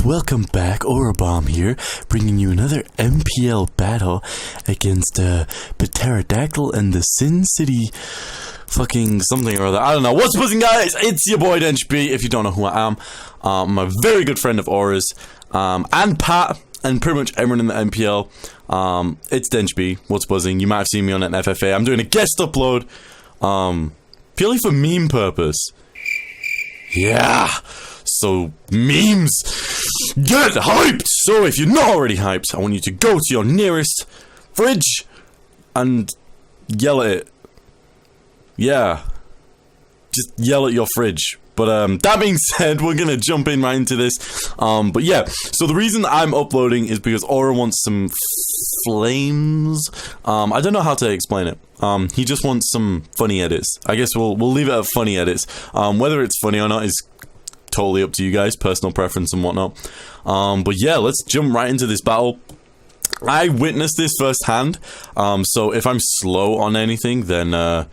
welcome back. Orabomb here, bringing you another MPL battle against Pterodactyl and the Sin City fucking something or other. I don't know. What's buzzing, guys? It's your boy DenchB. If you don't know who I am, I'm a very good friend of Aura's and Pat and pretty much everyone in the MPL. It's DenchB. What's buzzing? You might have seen me on an FFA. I'm doing a guest upload purely for meme purpose. Yeah. So, memes, get hyped! So, if you're not already hyped, I want you to go to your nearest fridge and yell at it. Yeah. Just yell at your fridge. But, that being said, we're gonna jump in right into this. But yeah, so the reason I'm uploading is because Aura wants some flames. I don't know how to explain it. He just wants some funny edits. I guess we'll leave it at funny edits. Whether it's funny or not is totally up to you guys, personal preference and whatnot. But yeah, let's jump right into this battle. I witnessed this firsthand, so if I'm slow on anything, then I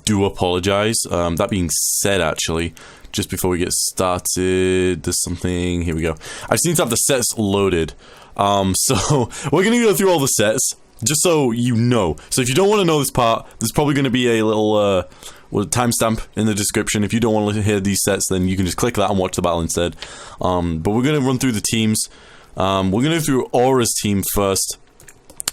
do apologize. That being said, actually, just before we get started, there's something, here we go. I just need to have the sets loaded. So we're gonna go through all the sets, just so you know. So if you don't want to know this part, there's probably going to be a little timestamp in the description. If you don't want to hear these sets, then you can just click that and watch the battle instead. But we're going to run through the teams. We're going to go through Aura's team first,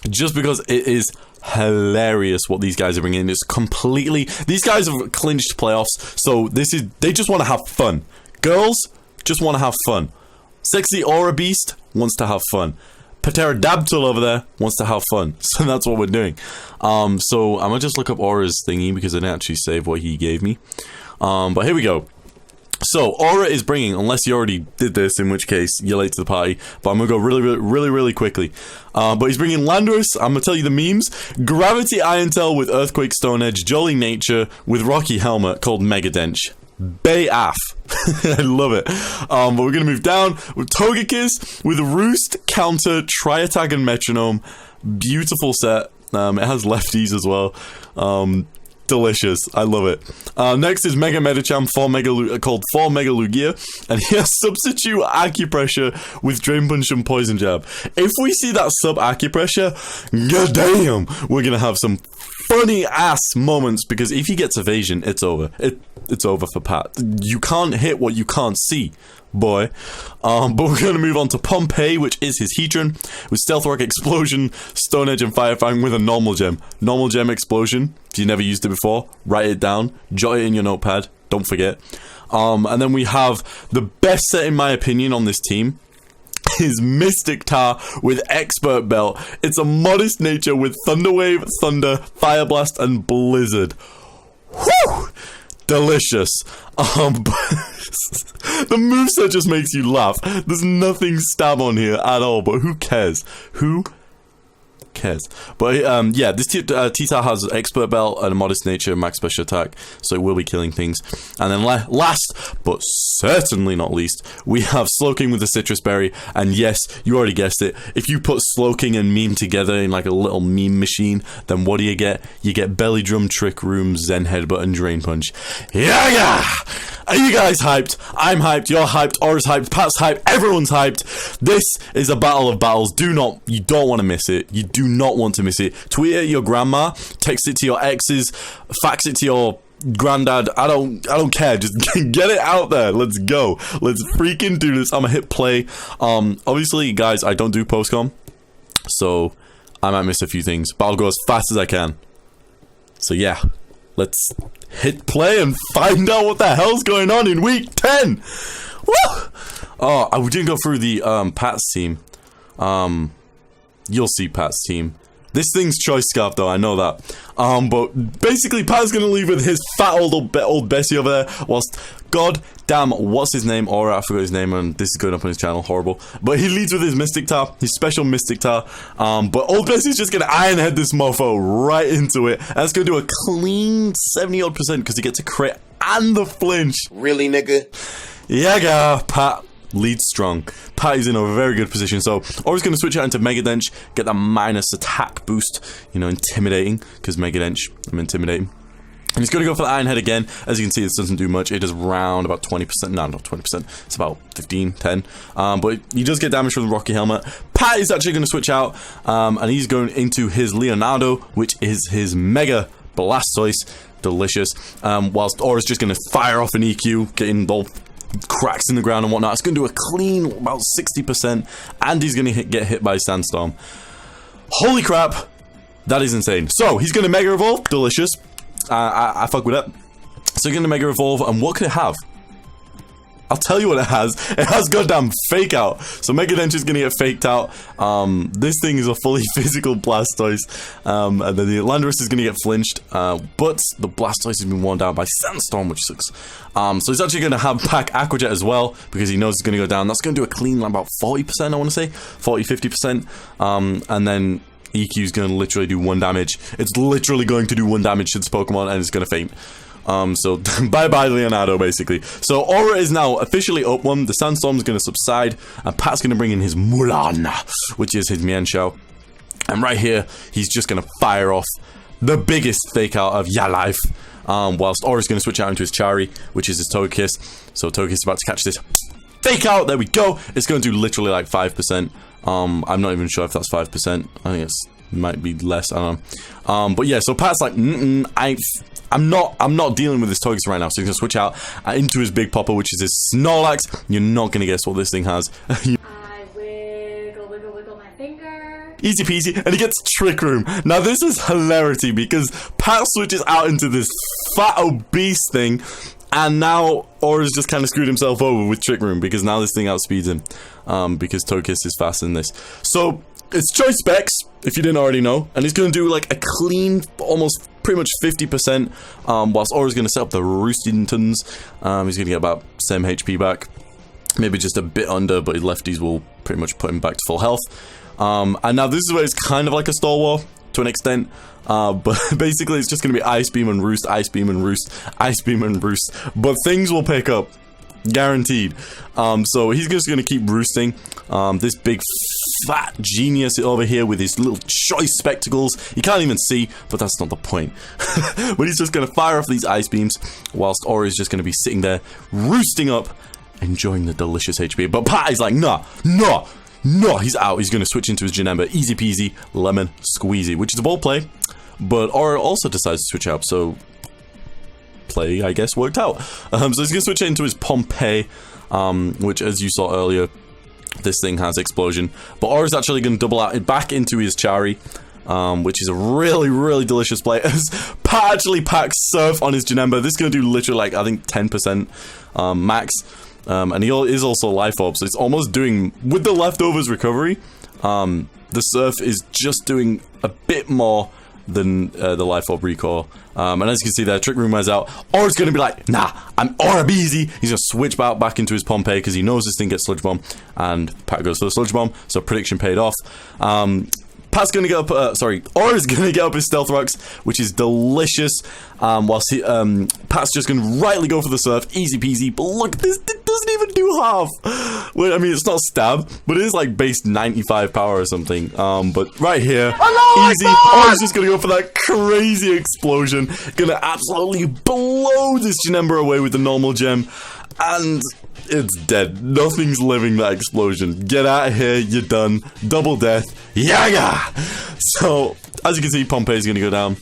just because it is hilarious what these guys are bringing in. It's completely, these guys have clinched playoffs, so they just want to have fun. Girls just want to have fun. Sexy Aura Beast wants to have fun. Pterodactyl over there wants to have fun, so that's what we're doing. So I'm gonna just look up Aura's thingy because I didn't actually save what he gave me. But here we go. So Aura is bringing, unless you already did this, in which case you're late to the party. But I'm gonna go really quickly. But he's bringing Landorus. I'm gonna tell you the memes. Gravity Irontail with Earthquake Stone Edge. Jolly Nature with Rocky Helmet called Megadench. Bay-af. I love it. But we're gonna move down with Togekiss with Roost, Counter, Tri-Attack, and Metronome. Beautiful set. It has lefties as well. Delicious. I love it. Next is Mega Medicham called 4 Mega Lugia, and he has Substitute Acupressure with Drain Punch and Poison Jab. If we see that sub Acupressure, goddamn, we're gonna have some funny ass moments, because if he gets evasion, it's over. It's over for Pat. You can't hit what you can't see, boy. But we're going to move on to Pompeii, which is his Heatran, with Stealth Rock Explosion, Stone Edge, and Fire Fang with a normal gem. Normal gem explosion. If you never used it before, write it down, jot it in your notepad, don't forget. And then we have the best set, in my opinion, on this team. Is Mystic Tar with Expert Belt. It's a Modest Nature with Thunder Wave, Thunder, Fire Blast, and Blizzard. Whew! Delicious. The moveset just makes you laugh. There's nothing stab on here at all, but who cares? Who cares? But yeah, this T-Tar has Expert Belt and a Modest Nature, max special attack, so it will be killing things. And then last but certainly not least, we have Slowking with the Citrus Berry. And yes, you already guessed it, if you put Slowking and Meme together in like a little meme machine, then what do you get? You get Belly Drum, Trick Room, Zen Headbutt, and Drain Punch. Yeah! Are you guys hyped? I'm hyped, you're hyped, Aura's hyped, Pat's hyped, everyone's hyped. This is a battle of battles. You don't want to miss it. You do not want to miss it. Tweet it at your grandma, text it to your exes, fax it to your granddad. I don't care. Just get it out there. Let's go. Let's freaking do this. I'm gonna hit play. Obviously, guys, I don't do postcom, so I might miss a few things, but I'll go as fast as I can. So yeah, let's hit play and find out what the hell's going on in week 10. Woo! Oh, we didn't go through the Pat's team. You'll see Pat's team. This thing's Choice Scarf, though, I know that. But basically, Pat's gonna leave with his fat old Bessie over there, whilst, god damn, what's his name? Aura, I forgot his name, and this is going up on his channel, horrible. But he leads with his Mystic Tar, his special Mystic Tar. But old Bessie's just gonna Iron Head this mofo right into it. And it's gonna do a clean 70-odd% because he gets a crit and the flinch. Really, nigga? Yeah, Pat leads strong. Pat is in a very good position, so Aura's going to switch out into Megadench, get that minus attack boost, you know, intimidating, because Megadench, I'm intimidating. And he's going to go for the Iron Head again. As you can see, this doesn't do much. It does round about 20%. No, not 20%. It's about 15, 10. But he does get damage from the Rocky Helmet. Pat is actually going to switch out. And he's going into his Leonardo, which is his Mega Blastoise. Delicious. Whilst Aura's just going to fire off an EQ, getting all cracks in the ground and whatnot. It's going to do a clean about 60%. And he's going to get hit by Sandstorm. Holy crap. That is insane. So, he's going to Mega Evolve. Delicious. I fuck with that. So you're gonna Mega Evolve, and what could it have? I'll tell you what it has. It has goddamn Fake Out. So Mega Dentch is gonna get faked out. This thing is a fully physical Blastoise. And then the Landorus is gonna get flinched. But the Blastoise has been worn down by Sandstorm, which sucks. So he's actually gonna have pack Aqua Jet as well, because he knows it's gonna go down. That's gonna do a clean about 40%, I wanna say. 40-50%. And then EQ is going to literally do 1 damage. It's literally going to do 1 damage to this Pokemon, and it's going to faint. So bye-bye Leonardo, basically. So Aura is now officially up 1. The Sandstorm is going to subside, and Pat's going to bring in his Mulan, which is his Mienshao. And right here, he's just going to fire off the biggest Fake Out of ya life. Whilst Aura's going to switch out into his Chari, which is his Togekiss. So Togekiss is about to catch this Fake Out. There we go. It's going to do literally like 5%. I'm not even sure if that's 5%. I think it might be less. I don't know. But yeah, so Pat's like, I'm not dealing with this Togekiss right now. So he's gonna switch out into his Big Popper, which is his Snorlax. You're not gonna guess what this thing has. I wiggle my finger. Easy peasy, and he gets Trick Room. Now this is hilarity because Pat switches out into this fat obese thing. And now Aura's just kind of screwed himself over with Trick Room because now this thing outspeeds him. Because Togekiss is faster than this. So, it's choice specs, if you didn't already know. And he's going to do like a clean, almost pretty much 50%. Whilst Aura's going to set up the Roostingtons. He's going to get about same HP back. Maybe just a bit under, but his lefties will pretty much put him back to full health. And now this is where it's kind of like a Star War to an extent. But basically it's just going to be Ice Beam and Roost, Ice Beam and Roost, Ice Beam and Roost. But things will pick up. Guaranteed. So he's just going to keep roosting. This big fat genius over here with his little choice spectacles. You can't even see, but that's not the point. But he's just going to fire off these Ice Beams whilst Aura is just going to be sitting there roosting up, enjoying the delicious HP. But Pat is like, no, he's out. He's going to switch into his Janemba. Easy peasy, lemon squeezy, which is a bold play. But Aura also decides to switch out, so play, I guess, worked out. So he's going to switch into his Pompeii, which, as you saw earlier, this thing has Explosion. But Aura's actually going to double out back into his Chari, which is a really, really delicious play. As Pat actually packs Surf on his Janemba. This is going to do literally, like, I think 10% max. And he is also Life Orb, so it's almost doing, with the leftovers recovery, the Surf is just doing a bit more than the Life Orb recall. And as you can see there, Trick Room wears out. Aura's going to be like, nah, I'm Aura Beezy. He's going to switch back into his Pompeii because he knows this thing gets Sludge Bomb. And Pat goes for the Sludge Bomb, so prediction paid off. Pat's going to get up, Aura's going to get up his Stealth Rocks, which is delicious. Whilst Pat's just going to rightly go for the Surf, easy peasy. But look, this doesn't even do half. Well, I mean, it's not stab, but it is like base 95 power or something. But right here, easy. Aura's just going to go for that crazy explosion. Going to absolutely blow this Janemba away with the normal gem. And it's dead. Nothing's living that explosion. Get out of here, you're done. Double death. Yaga! So, as you can see, Pompeii's going to go down.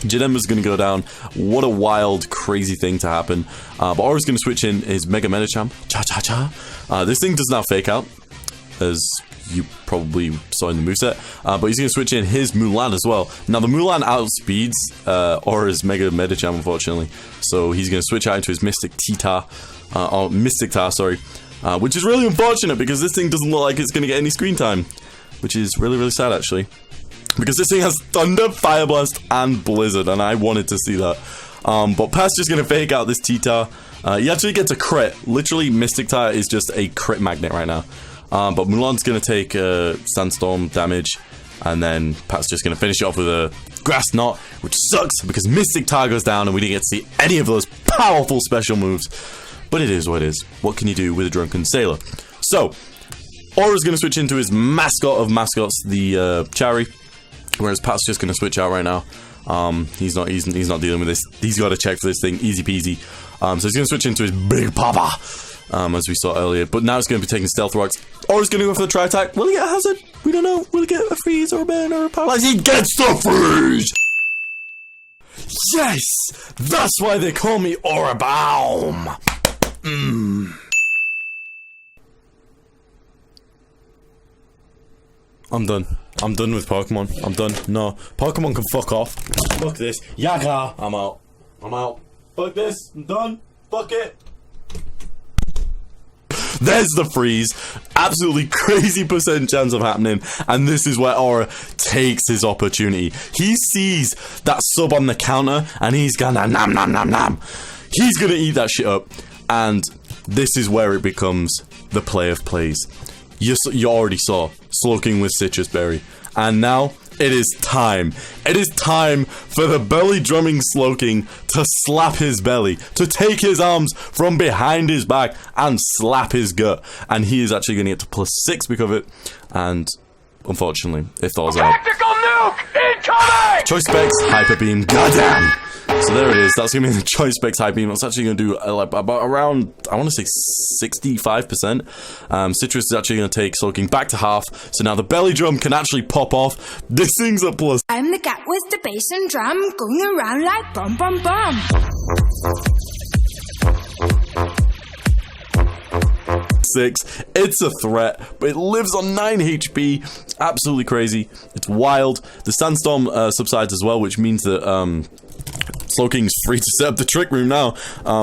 Janemba's going to go down. What a wild, crazy thing to happen. But Aura's going to switch in his Mega Medicham. Cha-cha-cha. This thing does not Fake Out, as you probably saw in the moveset. But he's going to switch in his Mulan as well. Now, the Mulan outspeeds Aura's Mega Medicham, unfortunately. So he's going to switch out into his Mystic Tar, which is really unfortunate because this thing doesn't look like it's going to get any screen time, which is really, really sad, actually. Because this thing has Thunder, Fire Blast, and Blizzard, and I wanted to see that. But Pat's just going to Fake Out this T-Tar. He actually gets a crit. Literally, Mystic Tar is just a crit magnet right now. But Mulan's going to take Sandstorm damage, and then Pat's just going to finish it off with a Grass Knot, which sucks because Mystic Tar goes down, and we didn't get to see any of those powerful special moves. But it is what it is. What can you do with a Drunken Sailor? So, Aura's going to switch into his mascot of mascots, the Chari. Whereas Pat's just going to switch out right now. He's not dealing with this. He's got to check for this thing, easy peasy. So he's going to switch into his Big Papa, as we saw earlier. But now it's going to be taking Stealth Rocks, or he's going to go for the Tri-Attack. Will he get a Hazard? We don't know. Will he get a Freeze or a Burn or a Paralyze? He gets the Freeze! Yes! That's why they call me Aura Baum! I'm done. I'm done with Pokemon. I'm done. No. Pokemon can fuck off. Fuck this. Yaga! I'm out. I'm out. Fuck this. I'm done. Fuck it. There's the freeze. Absolutely crazy percent chance of happening. And this is where Aura takes his opportunity. He sees that sub on the counter and he's gonna nom nom nom nom. He's gonna eat that shit up. And this is where it becomes the play of plays. You already saw Slowking with Citrus Berry. And now it is time. It is time for the belly drumming Slowking to slap his belly, to take his arms from behind his back and slap his gut. And he is actually going to get to +6 because of it. And unfortunately, it falls out. Tactical nuke incoming! Choice Specs, Hyper Beam, goddamn! So there it is. That's going to be the Choice Specs Hyper Beam. It's actually going to do like about around, I want to say 65%. Citrus is actually going to take Slowking back to half. So now the belly drum can actually pop off. This thing's a +. I'm the cat with the bass and drum, going around like bum bum bum. 6. It's a threat, but it lives on 9 HP. Absolutely crazy. It's wild. The Sandstorm subsides as well, which means that Slowking's free to set up the Trick Room now,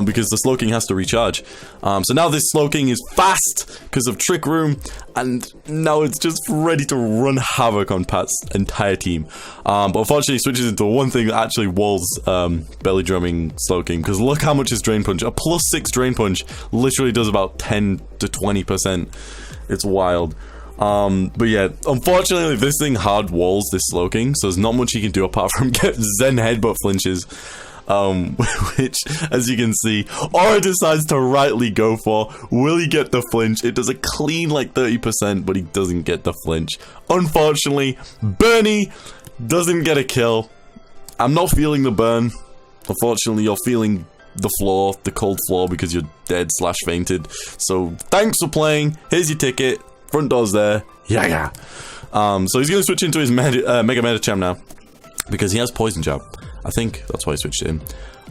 because the Slowking has to recharge. So now this Slowking is fast because of Trick Room, and now it's just ready to run havoc on Pat's entire team. But unfortunately, it switches into one thing that actually walls belly drumming Slowking, because look how much his Drain Punch. A +6 Drain Punch literally does about 10 to 20%. It's wild. But yeah, unfortunately, this thing hard walls this Slowking, so there's not much he can do apart from get Zen Headbutt flinches, which, as you can see, Aura decides to rightly go for. Will he get the flinch? It does a clean like 30%, but he doesn't get the flinch. Unfortunately, Bernie doesn't get a kill. I'm not feeling the burn. Unfortunately, you're feeling the floor, the cold floor, because you're dead / fainted. So thanks for playing. Here's your ticket. Front door's there. Yeah. So he's going to switch into his Mega Medicham now, because he has Poison Jab. I think that's why he switched it in.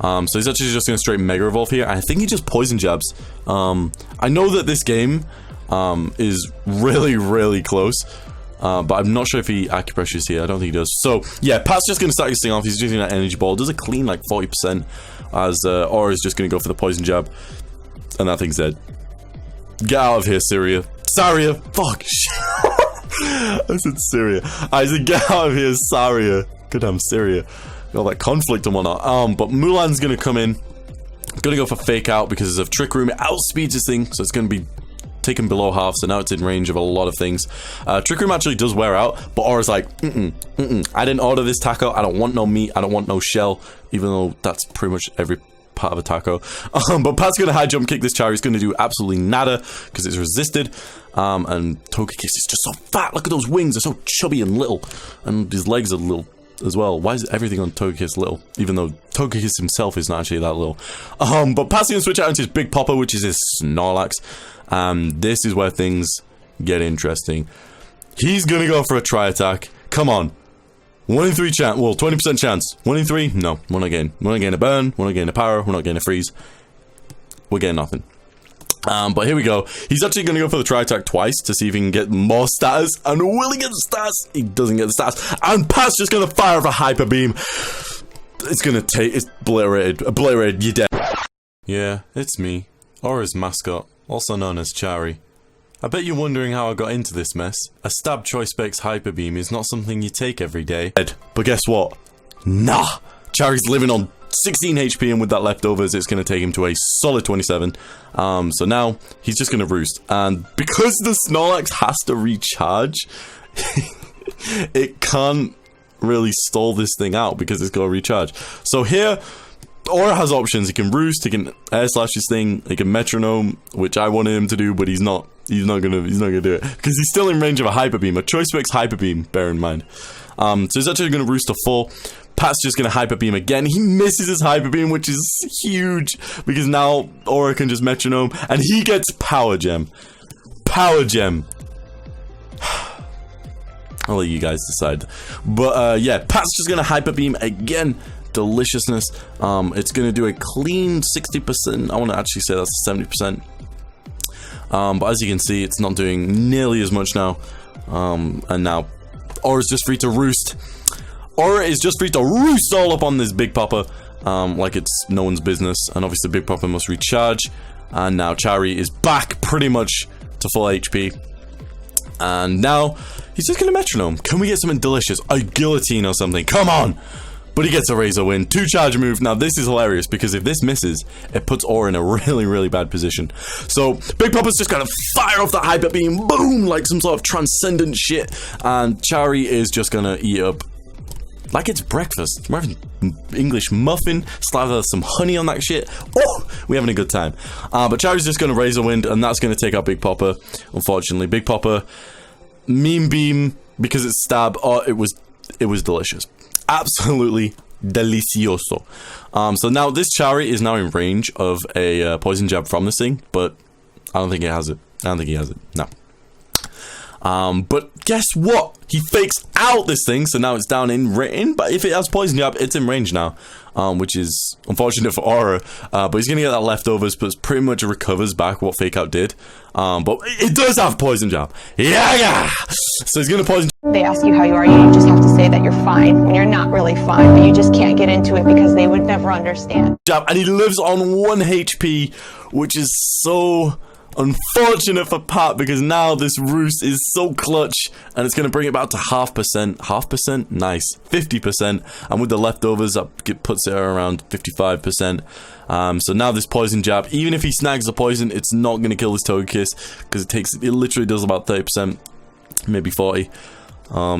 So he's actually just going to straight Mega Evolve here. I think he just Poison Jabs. I know that this game is really, really close. But I'm not sure if he acupressures here. I don't think he does. So yeah, Pat's just going to start this thing off. He's using that Energy Ball. Does a clean like 40%, as Aura is just going to go for the Poison Jab. And that thing's dead. Get out of here, Saria. Fuck. I said Syria. I said get out of here, Saria. Goddamn Syria. Got all that conflict and whatnot. But Mulan's gonna come in. Gonna go for Fake Out because of Trick Room. It outspeeds this thing, so it's gonna be taken below half, so now it's in range of a lot of things. Trick Room actually does wear out, but Aura's like, I didn't order this taco. I don't want no meat. I don't want no shell, even though that's pretty much every part of a taco. But Pat's gonna high jump kick this Chari. He's gonna do absolutely nada because it's resisted. And Togekiss is just so fat. Look at those wings, they're so chubby and little, and his legs are little as well. Why is everything on Togekiss little, even though Togekiss himself is not actually that little? But Pat's gonna switch out into his Big Popper, which is his Snorlax. This is where things get interesting. He's gonna go for a Tri-Attack. Come on. 1 in 3 chance, well, 20% chance. 1 in 3? No, we're not getting. We're not getting a burn, we're not getting a power, we're not getting a freeze. We're getting nothing. But here we go. He's actually going to go for the Tri-Attack twice to see if he can get more status. And will he get the status? He doesn't get the status. And Pat's just going to fire off a Hyper Beam. It's going to take... It's obliterated. You're dead. Yeah, it's me. Aura's mascot, also known as Chari. I bet you're wondering how I got into this mess. A Stab Choice Specs Hyper Beam is not something you take every day. But guess what? Nah! Chari's living on 16 HP, and with that leftovers, it's going to take him to a solid 27. So now, he's just going to roost. And because the Snorlax has to recharge, it can't really stall this thing out because it's got to recharge. So here, Aura has options. He can roost, he can air slash this thing, he can metronome, which I wanted him to do, but he's not gonna do it because he's still in range of a Hyper Beam, a Choice Specs Hyper Beam, bear in mind. So he's actually gonna roost to 4, Pat's just gonna Hyper Beam again. He misses his Hyper Beam, which is huge, because now Aura can just Metronome, and he gets Power Gem. Power Gem. I'll let you guys decide. But yeah, Pat's just gonna Hyper Beam again. Deliciousness. It's gonna do a clean 60%. I want to actually say that's 70%. But as you can see, it's not doing nearly as much now. And now Aura's just free to roost. Aura is just free to roost all up on this Big Papa, like it's no one's business. And obviously Big Papa must recharge. And now Chari is back pretty much to full HP. And now he's just gonna Metronome. Can we get something delicious? A Guillotine or something? Come on! But he gets a Razor Wind, 2 charge move. Now this is hilarious because if this misses, it puts Aura in a really, really bad position. So Big Papa's just gonna fire off that Hyper Beam, boom, like some sort of transcendent shit. And Chari is just gonna eat up like it's breakfast. We're having English muffin, slather some honey on that shit. Oh, we're having a good time. But Chari's just gonna Razor Wind, and that's gonna take out Big Papa. Unfortunately, Big Papa Meme Beam, because it's stab. Oh, it was delicious. Absolutely delicioso. So now this Chari is now in range of a poison jab from this thing, but I don't think it has it. I don't think he has it. No. But guess what? He fakes out this thing, so now it's down in range. But if it has poison jab, it's in range now, which is unfortunate for Aura. But he's gonna get that leftovers, but it pretty much recovers back what fake out did. But it does have poison jab. Yeah. So he's gonna poison. They ask you how you are, you just have to say that you're fine when you're not really fine, but you just can't get into it because they would never understand. And he lives on 1 HP, which is so unfortunate for Pat, because now this roost is so clutch, and it's going to bring it back to 0.5%. Nice. 50%. And with the leftovers, that puts it around 55%. So now this poison jab, even if he snags the poison, it's not going to kill this Togekiss, because it literally does about 30%, maybe 40%.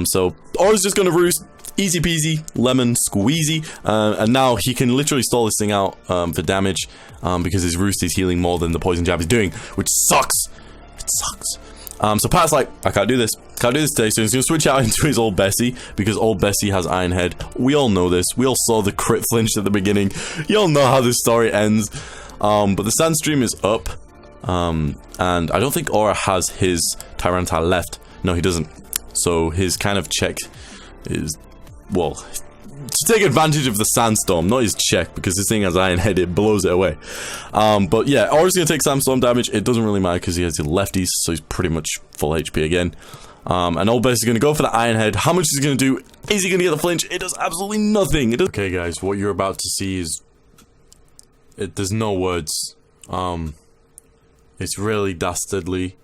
So Aura's just going to roost. Easy peasy, lemon squeezy, and now he can literally stall this thing out for damage, because his roost is healing more than the poison jab is doing, which sucks. It sucks. So Pat's like, I can't do this today, so he's gonna switch out into his old Bessie, because old Bessie has Iron Head. We all know this. We all saw the crit flinch at the beginning. You all know how this story ends. But the Sandstream is up, and I don't think Aura has his Tyranitar left. No, he doesn't. So his kind of check is, well, to take advantage of the Sandstorm, not his check, because this thing has Iron Head, it blows it away. But yeah, Aura's gonna take Sandstorm damage. It doesn't really matter because he has the lefties, so he's pretty much full HP again. And Old Bess is gonna go for the Iron Head. How much is he gonna do? Is he gonna get the flinch? It does absolutely nothing. Okay, guys, what you're about to see is, there's no words. It's really dastardly.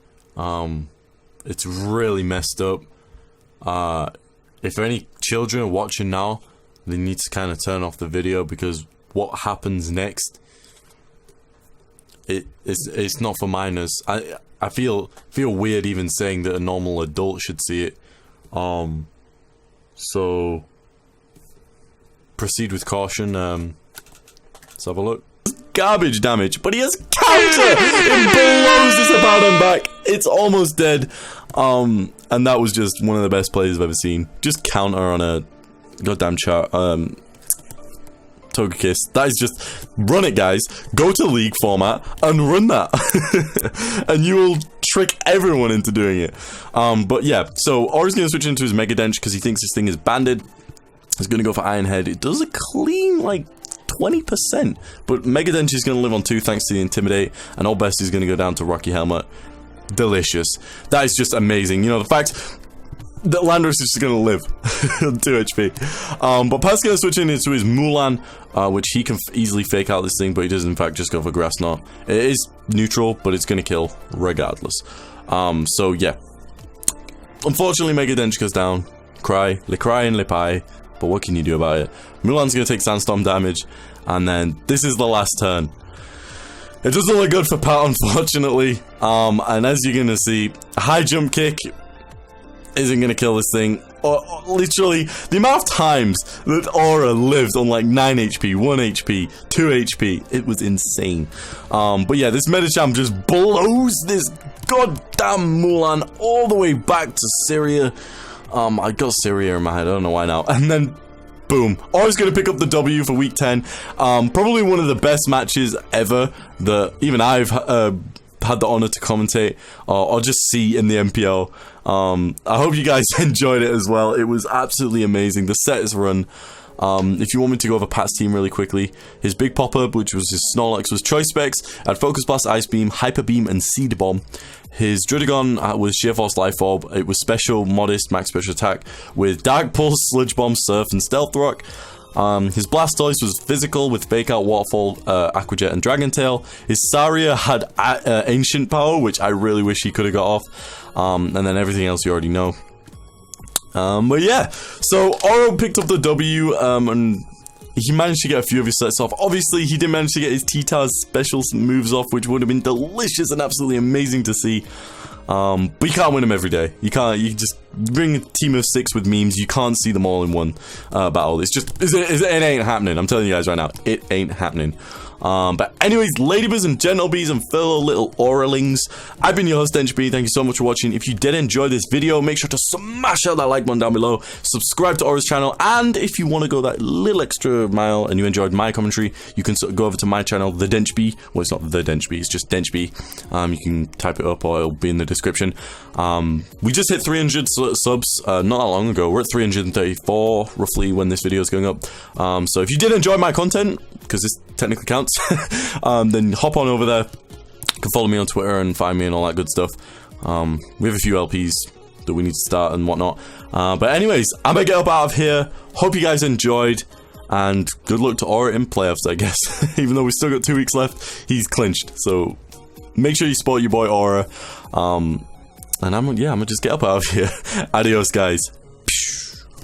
It's really messed up. If any children are watching now, they need to kind of turn off the video, because what happens next, it's not for minors. I feel weird even saying that a normal adult should see it. So proceed with caution. Let's have a look. Garbage damage, but he has counter. It blows this Abaddon back. It's almost dead. And that was just one of the best plays I've ever seen. Just counter on a goddamn Togekiss. That is just, run it, guys. Go to League format and run that. And you will trick everyone into doing it. But yeah, so Aura's gonna switch into his Mega Dench because he thinks this thing is banded. He's gonna go for Iron Head. It does a clean, like, 20%. But Mega Dench is gonna live on 2 thanks to the Intimidate. And Old Best is gonna go down to Rocky Helmet. Delicious. That is just amazing. You know, the fact that Landorus is just gonna live on 2 HP. But Pat's gonna switch into his Mulan, which he can easily fake out this thing, but he does in fact just go for Grass Knot. It is neutral, but it's gonna kill regardless. So yeah. Unfortunately, Mega Dench goes down. Cry and le pie. But what can you do about it? Mulan's gonna take Sandstorm damage, and then this is the last turn. It doesn't look good for Pat, unfortunately. And as you're gonna see, a high jump kick isn't gonna kill this thing. Or literally, the amount of times that Aura lived on like 9 HP, 1 HP, 2 HP, it was insane. But yeah, this Medicham just blows this goddamn Mulan all the way back to Syria. I got Syria in my head, I don't know why now. And then boom. Aura's going to pick up the W for week 10. Probably one of the best matches ever that even I've had the honor to commentate or just see in the MPL. I hope you guys enjoyed it as well. It was absolutely amazing. The set is run. If you want me to go over Pat's team really quickly, his big pop-up, which was his Snorlax, was Choice Specs, had Focus Blast, Ice Beam, Hyper Beam, and Seed Bomb. His Druddigon was Sheer Force, Life Orb. It was Special, Modest, Max Special Attack with Dark Pulse, Sludge Bomb, Surf, and Stealth Rock. His Blastoise was Physical with Fake Out, Waterfall, Aqua Jet, and Dragon Tail. His Saria had Ancient Power, which I really wish he could have got off. And then everything else you already know. But yeah, so Aura picked up the W, and he managed to get a few of his sets off. Obviously, he didn't manage to get his T-Taz special moves off, which would have been delicious and absolutely amazing to see. But you can't win them every day. You can't. You just bring a team of 6 with memes. You can't see them all in one battle. It's just, it ain't happening. I'm telling you guys right now, it ain't happening. But anyways, ladybirds and gentle bees and fellow little Auralings, I've been your host, DenchB. Thank you so much for watching. If you did enjoy this video, make sure to smash out that like button down below. Subscribe to Aura's channel. And if you want to go that little extra mile and you enjoyed my commentary, you can go over to my channel, The DenchB. Well, it's not The DenchB, it's just DenchB. You can type it up or it'll be in the description. We just hit 300 subs not that long ago. We're at 334 roughly when this video is going up. So if you did enjoy my content, because this technically counts, then hop on over there. You can follow me on Twitter and find me and all that good stuff. We have a few LPs that we need to start and whatnot. But anyways, I'm gonna get up out of here. Hope you guys enjoyed, and good luck to Aura in playoffs, I guess. Even though we still got 2 weeks left, he's clinched. So make sure you support your boy Aura. And I'm gonna just get up out of here. Adios, guys.